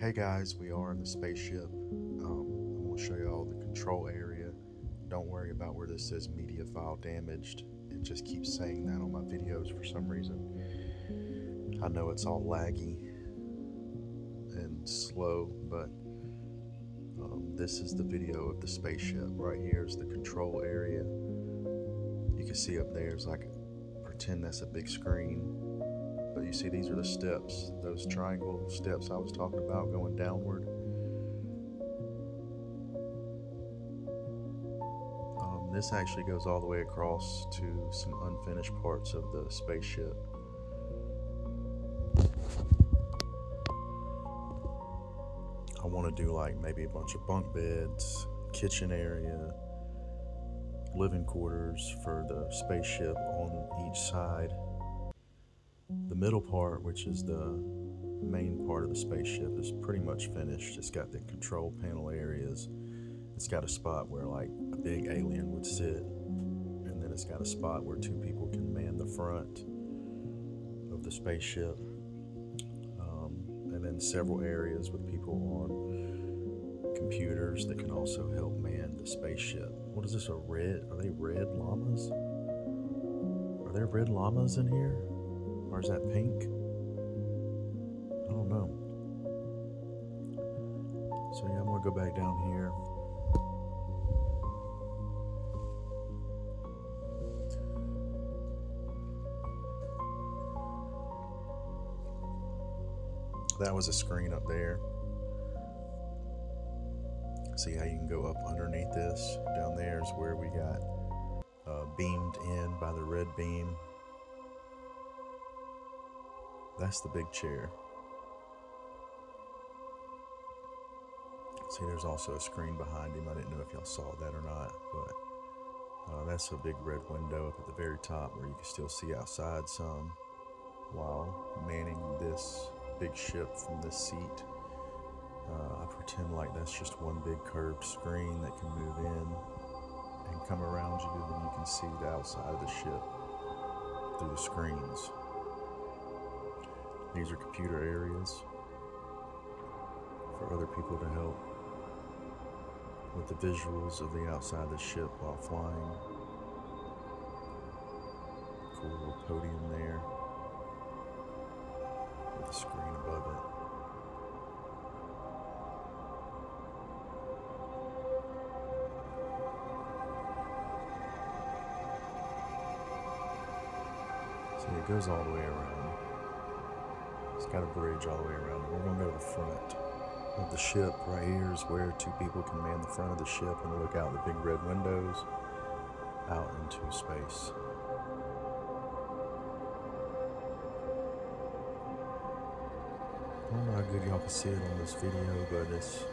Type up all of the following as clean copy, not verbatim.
Hey guys, we are in the spaceship. I'm going to show you all the control area. Don't worry about where this says media file damaged. It just keeps saying that on my videos for some reason. I know it's all laggy and slow, but this is the video of the spaceship. Right here is the control area. You can see up there is like, pretend that's a big screen. But you see, these are the steps, those triangle steps I was talking about going downward. This actually goes all the way across to some unfinished parts of the spaceship. I want to do like maybe a bunch of bunk beds, kitchen area, living quarters for the spaceship on each side. The middle part, which is the main part of the spaceship, is pretty much finished. It's got the control panel areas. It's got a spot where like a big alien would sit, and then it's got a spot where two people can man the front of the spaceship, and then several areas with people on computers that can also help man the spaceship. What is this, are they red llamas? Are there red llamas in here? Or is that pink? I don't know. So yeah, I'm gonna go back down here. That was a screen up there. See how you can go up underneath this? Down there is where we got beamed in by the red beam. That's the big chair. See, there's also a screen behind him. I didn't know if y'all saw that or not, but that's a big red window up at the very top where you can still see outside some while manning this big ship from this seat. I pretend like that's just one big curved screen that can move in and come around you, and you can see the outside of the ship through the screens. These are computer areas for other people to help with the visuals of the outside of the ship while flying. Cool little podium there with a screen above it. See, it goes all the way around. It's got a bridge all the way around. We're going to go to the front of the ship. Right here is where two people can man the front of the ship and look out the big red windows out into space. I don't know how good y'all can see it on this video, but it's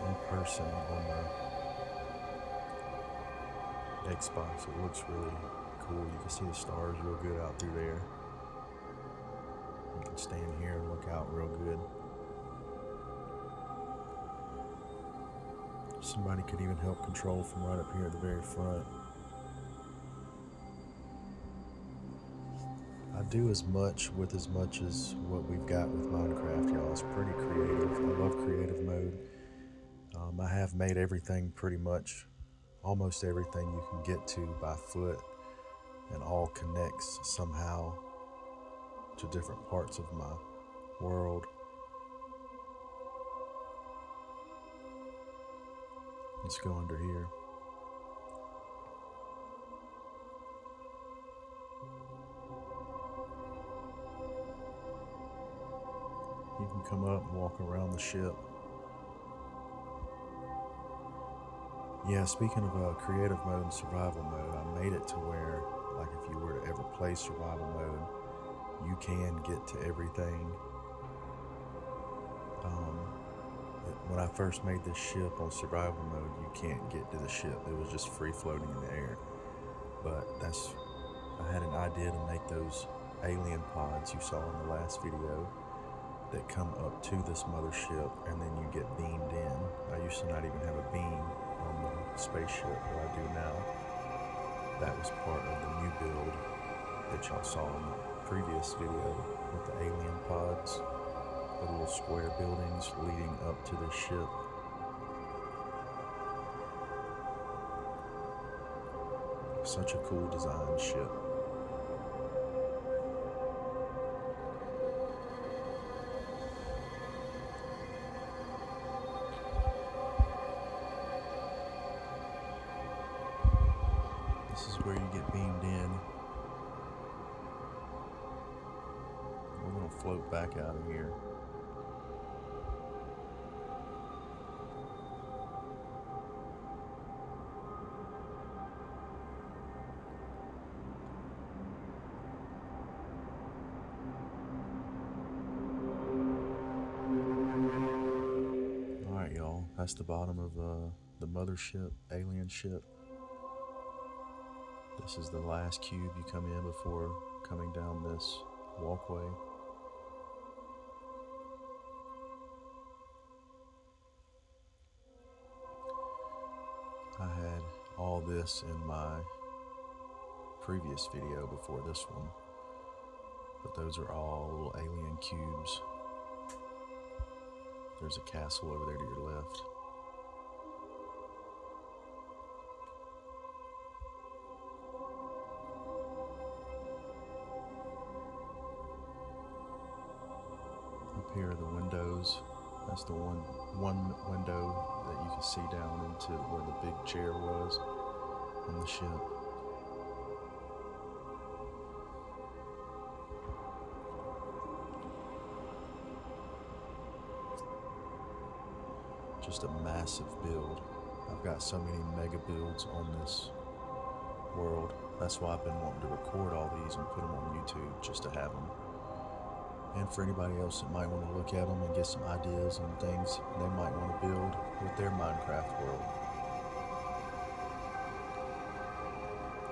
in person on the Xbox. It looks really cool. You can see the stars real good out through there. You can stand here and look out real good. Somebody could even help control from right up here at the very front. I do as much as what we've got with Minecraft, y'all. It's pretty creative. I love creative mode. I have made everything pretty much, almost everything you can get to by foot, and all connects somehow to different parts of my world. Let's go under here. You can come up and walk around the ship. Yeah, speaking of creative mode and survival mode, I made it to where, like, if you were to ever play survival mode, you can get to everything. When I first made this ship on survival mode, you can't get to the ship. It was just free floating in the air. But I had an idea to make those alien pods you saw in the last video that come up to this mothership, and then you get beamed in. I used to not even have a beam on the spaceship, but I do now. That was part of the new build that y'all saw in the previous video with the alien pods. the little square buildings leading up to the ship. Such a cool design ship. This is where you get beamed in. We're going to float back out of here. Alright, y'all. That's the bottom of the mothership, alien ship. This is the last cube you come in before coming down this walkway. I had all this in my previous video before this one, but those are all little alien cubes. There's a castle over there to your left. Up here are the windows. That's the one window that you can see down into where the big chair was on the ship. Just a massive build. I've got so many mega builds on this world. That's why I've been wanting to record all these and put them on YouTube just to have them. And for anybody else that might want to look at them and get some ideas on things they might want to build with their Minecraft world.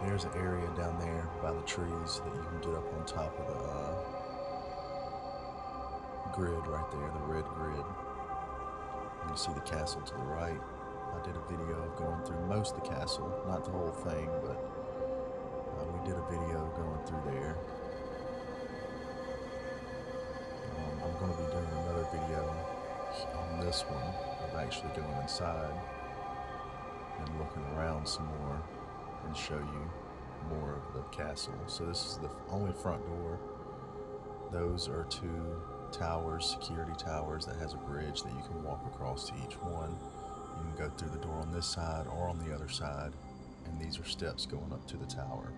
There's an area down there by the trees that you can get up on top of the grid right there, the red grid. You see the castle to the right. I did a video of going through most of the castle, not the whole thing, but we did a video going through there. I'm going to be doing another video on this one of actually going inside and looking around some more and show you more of the castle. So this is the only front door. Those are two towers, security towers, that has a bridge that you can walk across to each one. You can go through the door on this side or on the other side, and these are steps going up to the tower.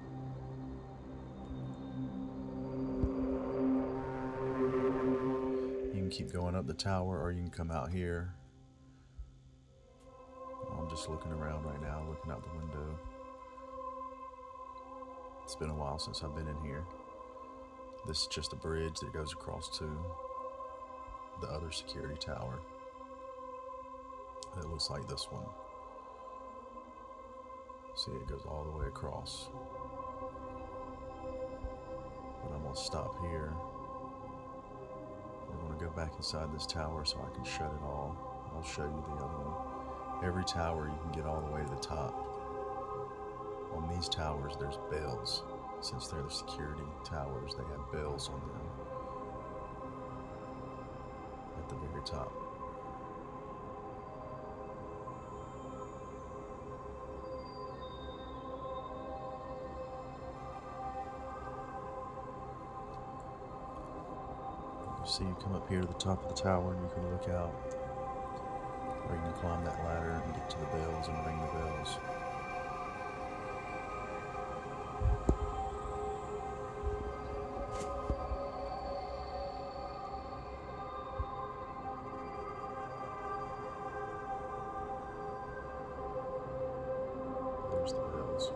You can keep going up the tower, or you can come out here. I'm just looking around right now, looking out the window. It's been a while since I've been in here. This is just a bridge that goes across to the other security tower. It looks like this one. See, it goes all the way across. But I'm going to stop here. We're going to go back inside this tower so I can shut it all. I'll show you the other one. Every tower you can get all the way to the top. On these towers there's bells. Since they're the security towers, they have bells on them at the very top. You see, you come up here to the top of the tower and you can look out, or you can climb that ladder and get to the bells and ring the bells. There's the bells.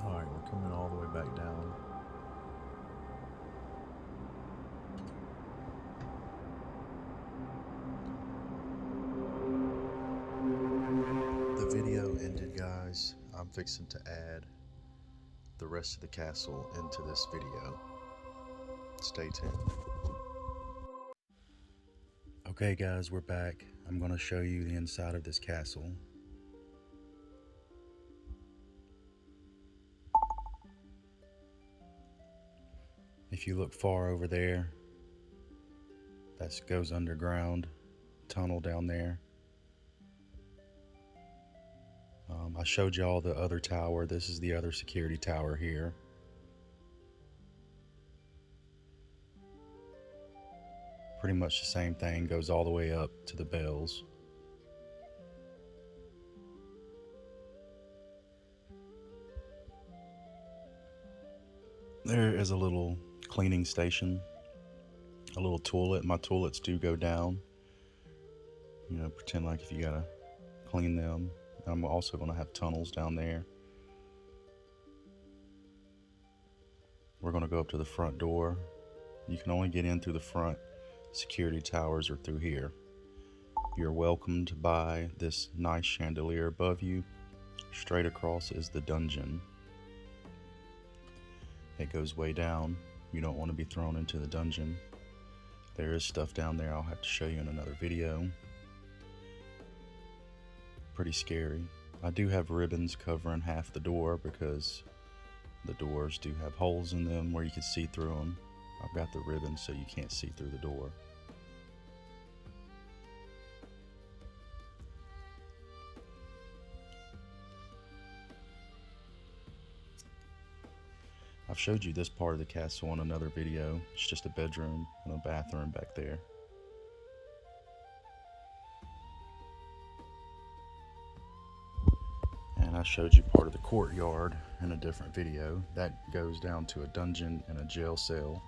Alright, we're coming all the way back down. The video ended, guys. I'm fixing to add the rest of the castle into this video. Stay tuned. Okay guys, we're back. I'm going to show you the inside of this castle. If you look far over there, that goes underground, tunnel down there. I showed y'all the other tower. This is the other security tower here. Pretty much the same thing, goes all the way up to the bells. There is a little cleaning station, a little toilet. My toilets do go down. You know, pretend like if you gotta clean them. I'm also gonna have tunnels down there. We're gonna go up to the front door. You can only get in through the front security towers or through here. You're welcomed by this nice chandelier above you. Straight across is the dungeon. It goes way down. You don't want to be thrown into the dungeon. There is stuff down there I'll have to show you in another video. Pretty scary. I do have ribbons covering half the door because the doors do have holes in them where you can see through them. I've got the ribbon so you can't see through the door. I've showed you this part of the castle in another video. It's just a bedroom and a bathroom back there. And I showed you part of the courtyard in a different video. That goes down to a dungeon and a jail cell.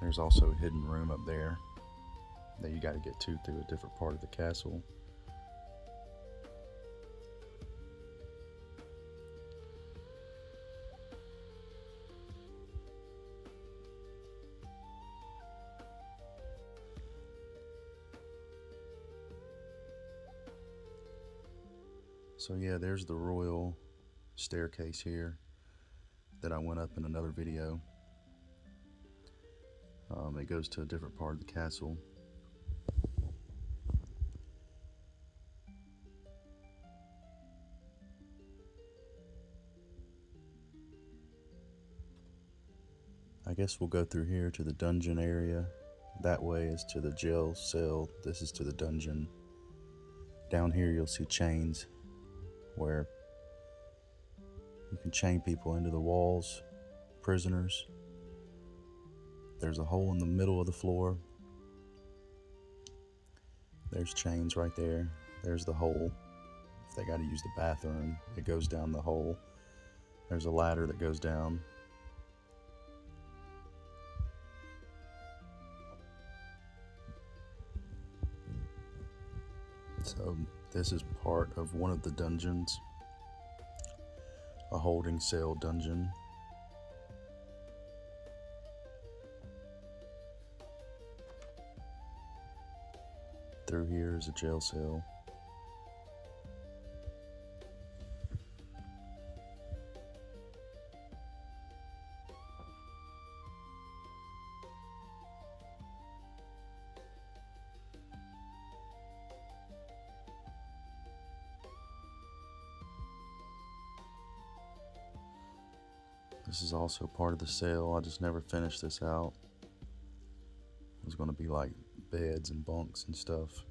There's also a hidden room up there that you got to get to through a different part of the castle. So yeah, there's the royal staircase here that I went up in another video. It goes to a different part of the castle. I guess we'll go through here to the dungeon area. That way is to the jail cell. This is to the dungeon. Down here you'll see chains where you can chain people into the walls, prisoners. There's a hole in the middle of the floor. There's chains right there. There's the hole. If they got to use the bathroom, it goes down the hole. There's a ladder that goes down. So this is part of one of the dungeons, a holding cell dungeon. Through here is a jail cell. This is also part of the cell. I just never finished this out. It was going to be like beds and bunks and stuff.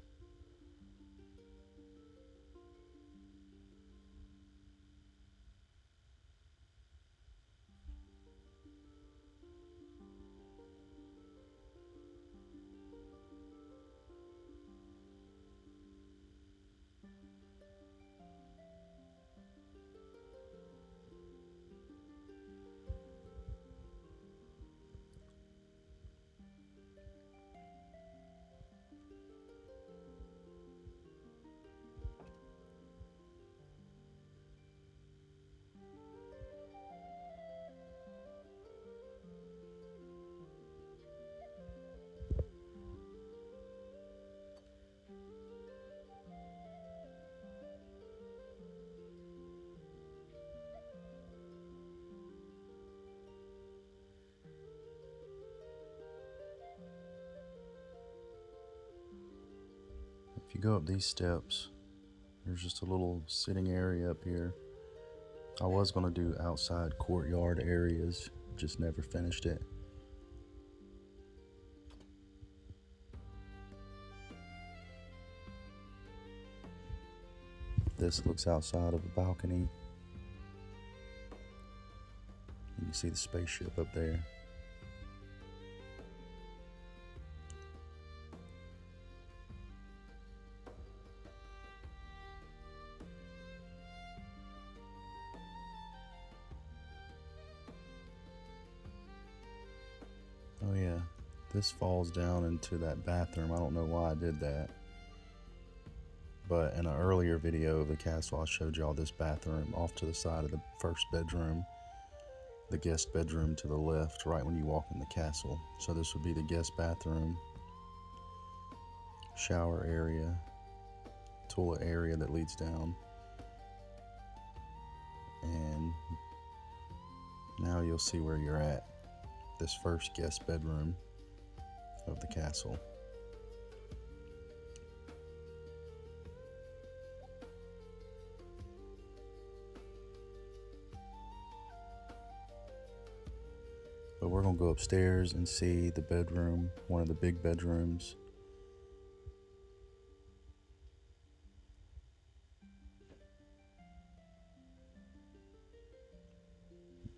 go up these steps, there's just a little sitting area up here. I was going to do outside courtyard areas, just never finished it. This looks outside of a balcony. You can see the spaceship up there. Oh yeah, this falls down into that bathroom. I don't know why I did that. But in an earlier video of the castle, I showed y'all this bathroom off to the side of the first bedroom. The guest bedroom to the left, right when you walk in the castle. So this would be the guest bathroom, shower area, toilet area that leads down. And now you'll see where you're at. This first guest bedroom of the castle. But we're gonna go upstairs and see the bedroom, one of the big bedrooms.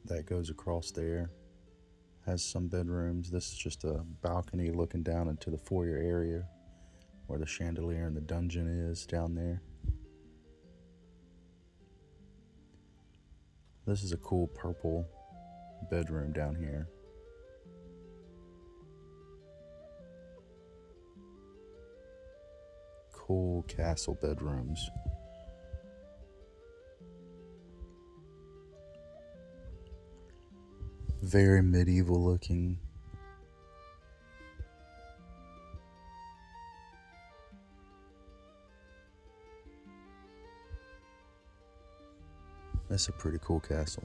That goes across there. Has some bedrooms. This is just a balcony looking down into the foyer area where the chandelier and the dungeon is down there. This is a cool purple bedroom down here. Cool castle bedrooms. Very medieval looking. That's a pretty cool castle.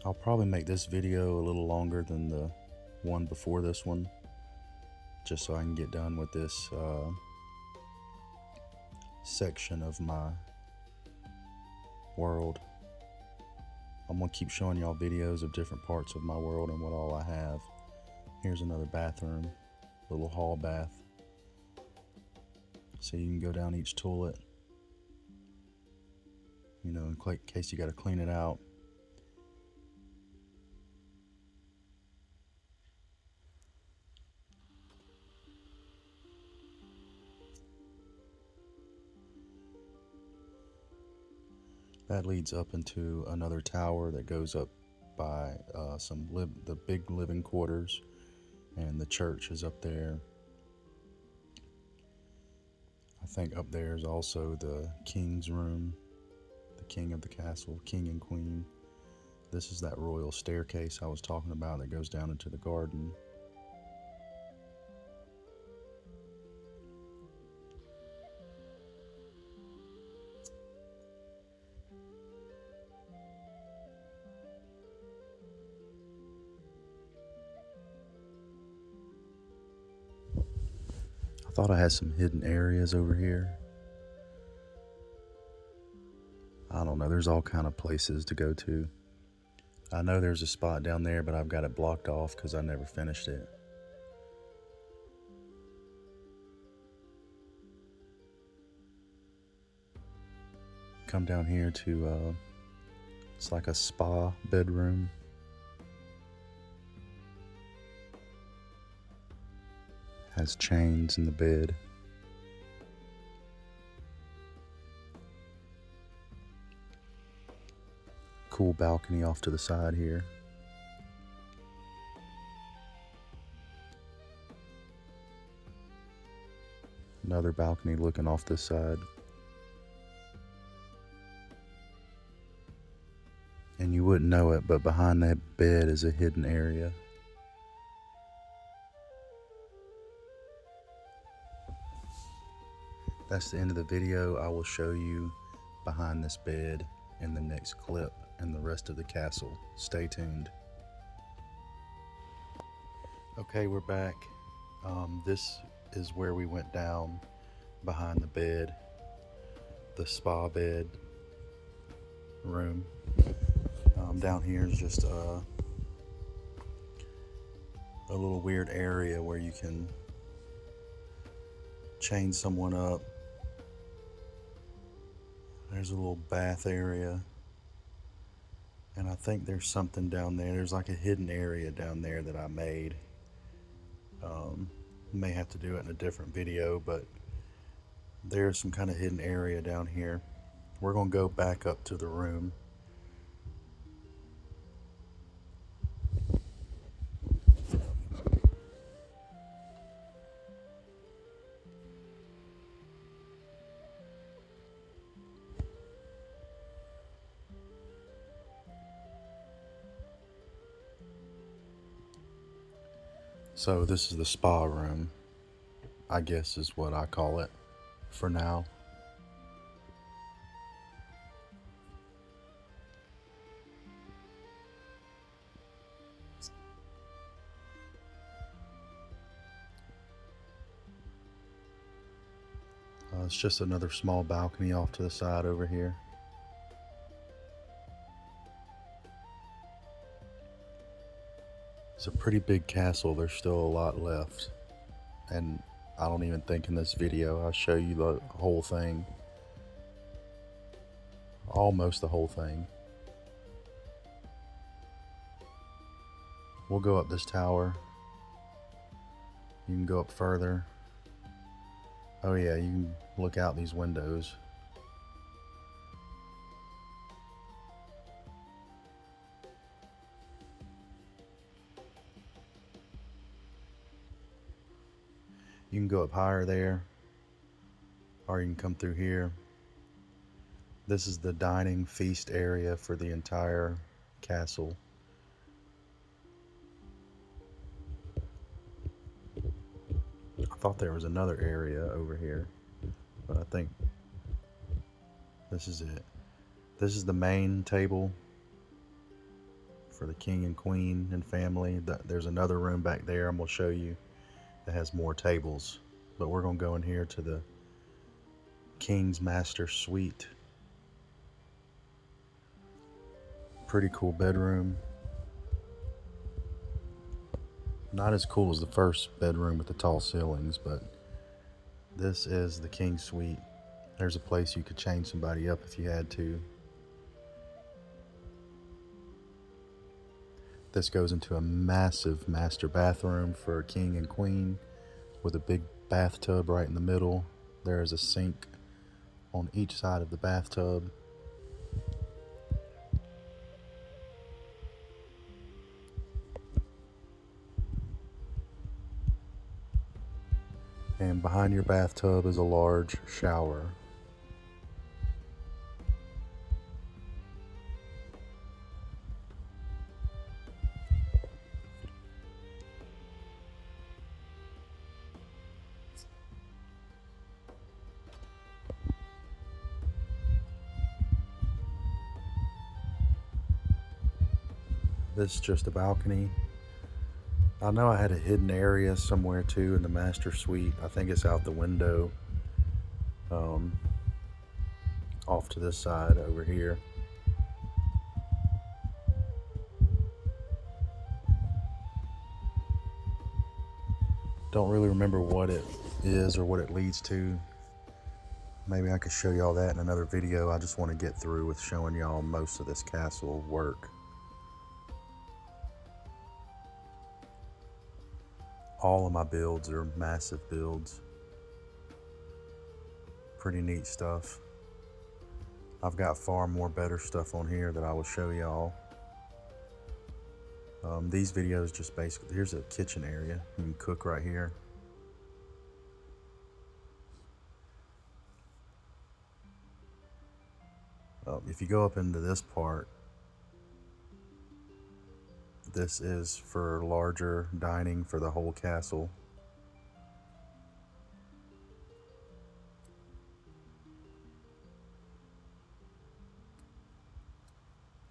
I'll probably make this video a little longer than the one before this one, just so I can get done with this section of my world. I'm gonna keep showing y'all videos of different parts of my world and what all I have. Here's another bathroom, little hall bath. So you can go down each toilet, you know, in case you gotta clean it out. That leads up into another tower that goes up by the big living quarters, and the church is up there. I think up there is also the king's room, the king of the castle, king and queen. This is that royal staircase I was talking about that goes down into the garden. I thought I had some hidden areas over here. I don't know, there's all kind of places to go to. I know there's a spot down there, but I've got it blocked off because I never finished it. Come down here to, it's like a spa bedroom. Has chains in the bed. Cool balcony off to the side here. Another balcony looking off this side. And you wouldn't know it, but behind that bed is a hidden area. That's the end of the video. I will show you behind this bed in the next clip and the rest of the castle. Stay tuned. Okay, we're back. This is where we went down behind the bed, the spa bed room. Down here is just a little weird area where you can chain someone up. There's a little bath area, and I think there's something down there. There's like a hidden area down there that I made. May have to do it in a different video, but there's some kind of hidden area down here. We're gonna go back up to the room. So this is the spa room, I guess is what I call it for now. It's just another small balcony off to the side over here. It's a pretty big castle. There's still a lot left, and I don't even think in this video I'll show you the whole thing. Almost the whole thing. We'll go up this tower. You can go up further. Oh yeah, you can look out these windows. You can go up higher there, or you can come through here. This is the dining feast area for the entire castle. I thought there was another area over here, but I think this is it. This is the main table for the king and queen and family. There's another room back there I'm going to show you that has more tables, but we're going to go in here to the king's master suite. Pretty cool bedroom. Not as cool as the first bedroom with the tall ceilings, but this is the king's suite. There's a place you could chain somebody up if you had to. This goes into a massive master bathroom for a king and queen with a big bathtub right in the middle. There is a sink on each side of the bathtub. And behind your bathtub is a large shower. This is just a balcony. I know I had a hidden area somewhere too in the master suite. I think it's out the window, off to this side over here. Don't really remember what it is or what it leads to. Maybe I could show y'all that in another video. I just want to get through with showing y'all most of this castle work. All of my builds are massive builds. Pretty neat stuff. I've got far more better stuff on here that I will show y'all. These videos just basically, here's a kitchen area. You can cook right here. If you go up into this part, this is for larger dining for the whole castle.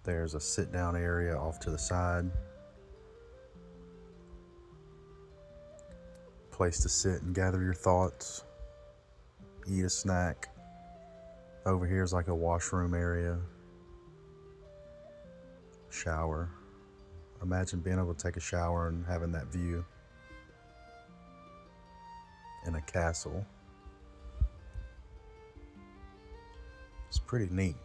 There's a sit down area off to the side. Place to sit and gather your thoughts. Eat a snack. Over here is like a washroom area. Shower. Imagine being able to take a shower and having that view in a castle. It's pretty neat.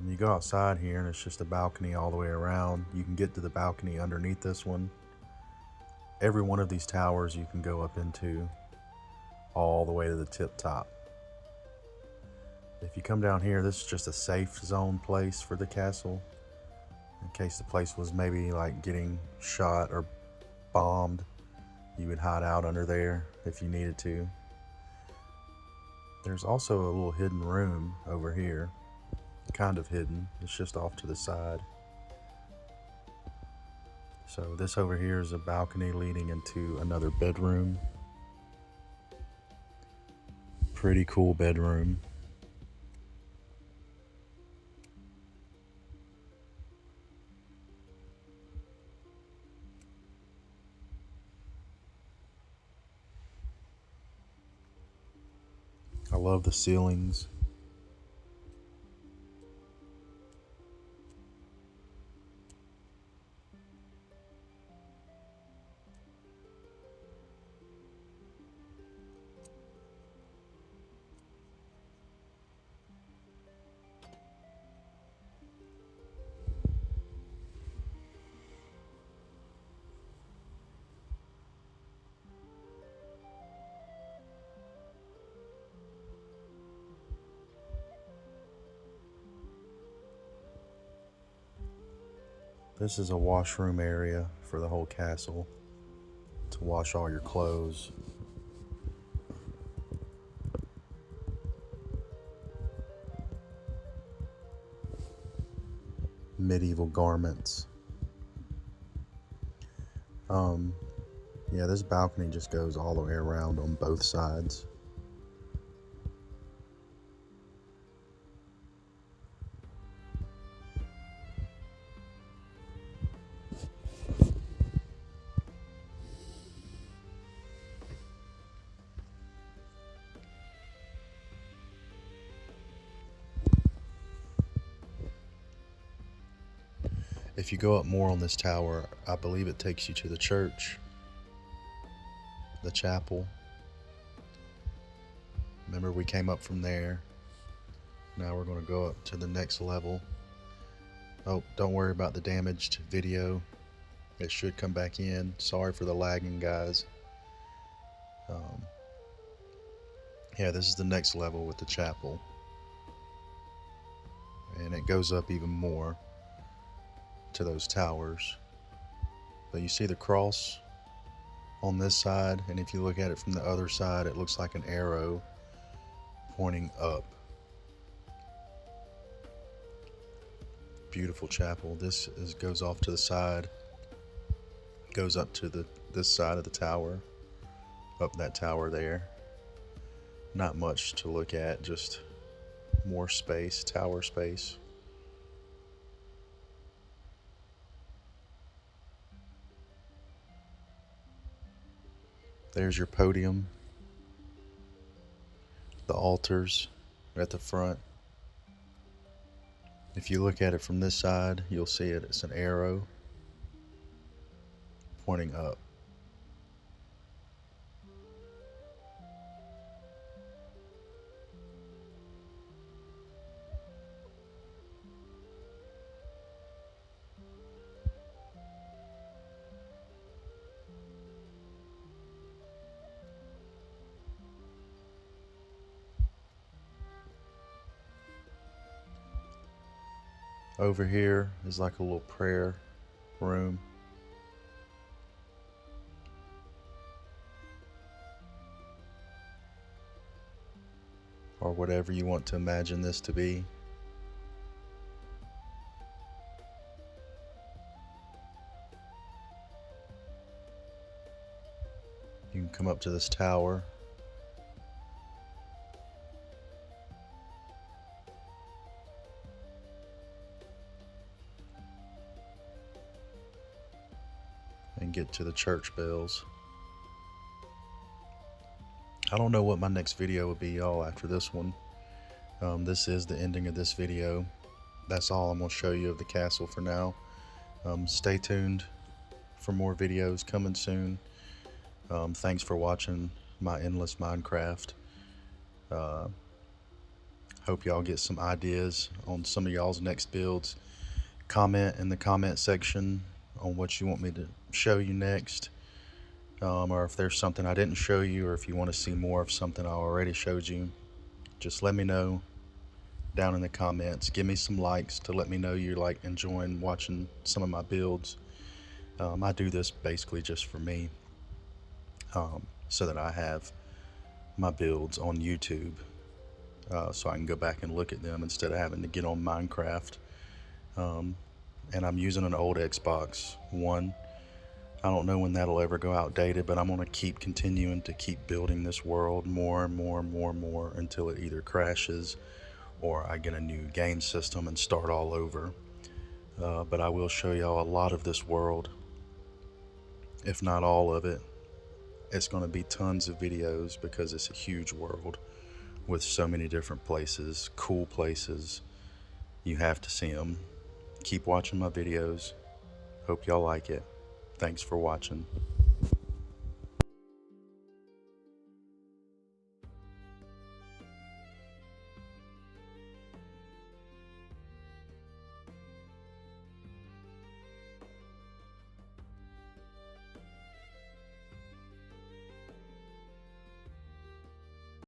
You go outside here and it's just a balcony all the way around. You can get to the balcony underneath this one. Every one of these towers you can go up into all the way to the tip top. If you come down here, this is just a safe zone place for the castle, in case the place was maybe like getting shot or bombed. You would hide out under there if you needed to. There's also a little hidden room over here, kind of hidden. It's just off to the side. So this over here is a balcony leading into another bedroom. Pretty cool bedroom. I love the ceilings. This is a washroom area for the whole castle to wash all your clothes. Medieval garments. Yeah, this balcony just goes all the way around on both sides. If you go up more on this tower, I believe it takes you to the church, the chapel. Remember, we came up from there. Now we're going to go up to the next level. Oh, don't worry about the damaged video. It should come back in. Sorry for the lagging, guys. Yeah, this is the next level with the chapel. And it goes up even more to those towers. But you see the cross on this side, and if you look at it from the other side, it looks like an arrow pointing up. Beautiful chapel. This goes off to the side, goes up to this side of the tower, up that tower there. Not much to look at, just more space, tower space. There's your podium, the altars at the front. If you look at it from this side, you'll see it. It's an arrow pointing up. Over here is like a little prayer room. Or whatever you want to imagine this to be. You can come up to this tower. and get to the church bells. I don't know what my next video will be, y'all, after this one. This is the ending of this video. That's all I'm going to show you of the castle for now. Stay tuned for more videos coming soon. Thanks for watching my NLESS Minecraft. Hope y'all get some ideas on some of y'all's next builds. Comment in the comment section on what you want me to show you next, or if there's something I didn't show you, or if you want to see more of something I already showed you. Just let me know down in the comments. Give me some likes to let me know you like enjoying watching some of my builds. I do this basically just for me, so that I have my builds on YouTube, so I can go back and look at them instead of having to get on Minecraft. And I'm using an old Xbox One. I don't know when that'll ever go outdated, but I'm going to keep continuing to keep building this world more and more and more and more until it either crashes or I get a new game system and start all over. But I will show y'all a lot of this world, if not all of it. It's going to be tons of videos because it's a huge world with so many different places, cool places. You have to see them. Keep watching my videos. Hope y'all like it. Thanks for watching.